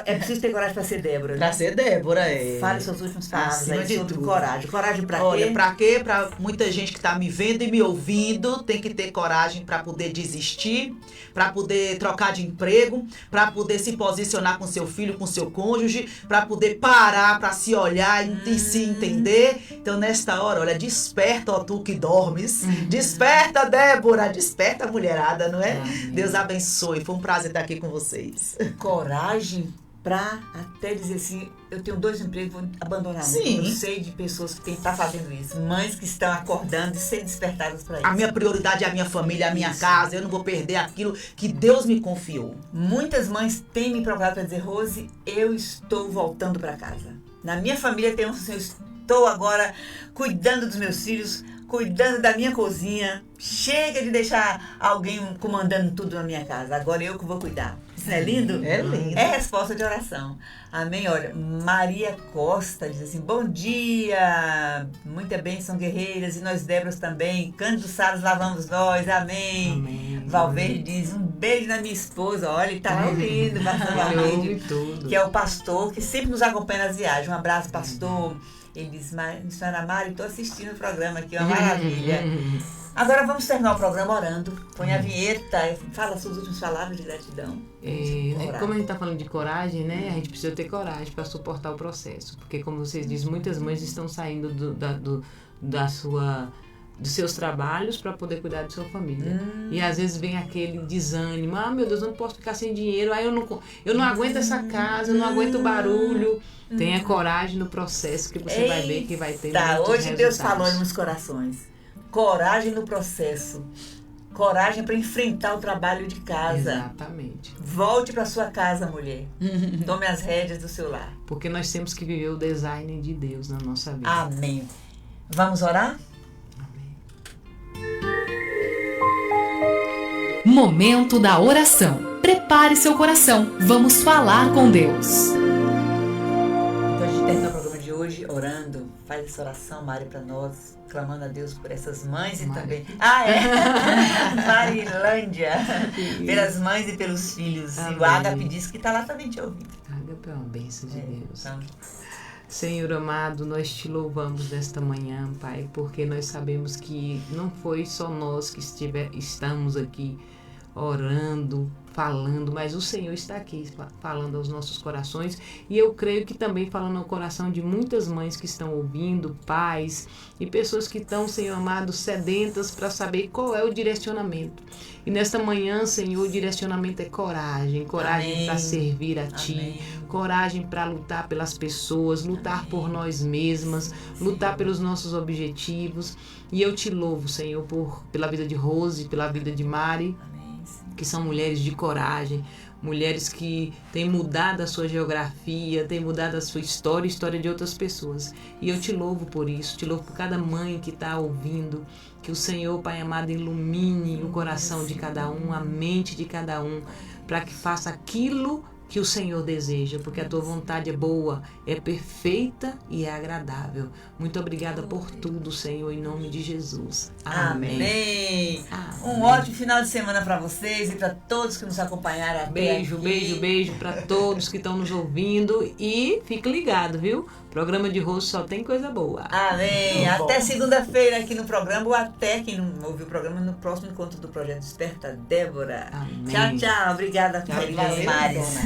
É preciso ter coragem para ser Débora. Para ser Débora, Fale suas últimas palavras aí sobre coragem. Coragem para quê? Olha, para quê? Para muita gente que está me vendo e me ouvindo, tem que ter coragem para poder desistir, para poder trocar de emprego, para poder se posicionar com seu filho, com seu cônjuge, para poder parar, para se olhar e se entender. Então, nesta hora, olha, desperta, ó tu que dormes. Desperta, Débora. Desperta, mulherada, não é? Deus abençoe. Foi um prazer estar aqui com vocês. Coragem pra até dizer assim, eu tenho 2 empregos, vou abandonar. Sim. Eu sei de pessoas que estão fazendo isso. Mães que estão acordando e sendo despertadas para isso. A minha prioridade é a minha família, a minha casa. Eu não vou perder aquilo que Deus me confiou. Muitas mães têm me procurado para dizer, Rose, eu estou voltando para casa. Na minha família tem eu estou agora cuidando dos meus filhos, cuidando da minha cozinha. Chega de deixar alguém comandando tudo na minha casa. Agora eu que vou cuidar. Isso não é lindo? É lindo. É resposta de oração. Amém? Olha, Maria Costa diz assim, bom dia, muita bênção, guerreiras, e nós Déboras também. Cândido Salles, lá vamos nós, amém. Amém. Valverde diz, um beijo na minha esposa, olha, ele tá lá ouvindo, pastor Valverde, que é o pastor que sempre nos acompanha nas viagens. Um abraço, pastor. Ele diz, missionária Mari, estou assistindo o programa aqui, uma maravilha. Agora vamos terminar o programa orando. Põe a vinheta, fala suas últimas palavras de gratidão. Como a gente está falando de coragem, né? A gente precisa ter coragem para suportar o processo. Porque, como vocês dizem, muitas mães estão saindo dos seus trabalhos para poder cuidar da sua família. E às vezes vem aquele desânimo. Meu Deus, eu não posso ficar sem dinheiro. Eu não aguento essa casa, eu não aguento o barulho. Tenha coragem no processo que você vai ver que vai ter muitos hoje resultados. Deus falou em meus corações. Coragem no processo. Coragem para enfrentar o trabalho de casa. Exatamente. Volte para sua casa, mulher. Tome as rédeas do seu lar. Porque nós temos que viver o design de Deus na nossa vida. Amém. Vamos orar? Momento da oração. Prepare seu coração. Vamos falar com Deus. Então a gente termina o programa de hoje orando. Faz essa oração, Mari, para nós, clamando a Deus por essas mães e também... Marilândia. Pelas mães e pelos filhos. Amém. E o Ágape disse que está lá também te ouvindo. Ágape é uma bênção de Deus. Então... Senhor amado, nós te louvamos nesta manhã, Pai, porque nós sabemos que não foi só nós que estamos aqui orando, falando, mas o Senhor está aqui falando aos nossos corações, e eu creio que também falando ao coração de muitas mães que estão ouvindo, pais e pessoas que estão, Senhor amado, sedentas para saber qual é o direcionamento. E nesta manhã, Senhor, o direcionamento é coragem para servir a Ti, coragem para lutar pelas pessoas, lutar por nós mesmas, lutar pelos nossos objetivos. E eu te louvo, Senhor, pela vida de Rose, pela vida de Mari, que são mulheres de coragem, mulheres que têm mudado a sua geografia, têm mudado a sua história e a história de outras pessoas. E eu te louvo por isso, te louvo por cada mãe que está ouvindo, que o Senhor, Pai amado, ilumine o coração de cada um, a mente de cada um, para que faça aquilo que o Senhor deseja, porque a tua vontade é boa, é perfeita e é agradável. Muito obrigada por tudo, Senhor, em nome de Jesus. Amém. Um ótimo final de semana para vocês e para todos que nos acompanharam até Beijo, aqui. beijo, beijo para todos que estão nos ouvindo e fique ligado, viu? Programa de Rose só tem coisa boa. Amém. Até segunda-feira aqui no programa, ou até quem não ouviu o programa, no próximo encontro do Projeto Desperta Débora. Amém. Tchau, tchau. Obrigada, Felipe Mares.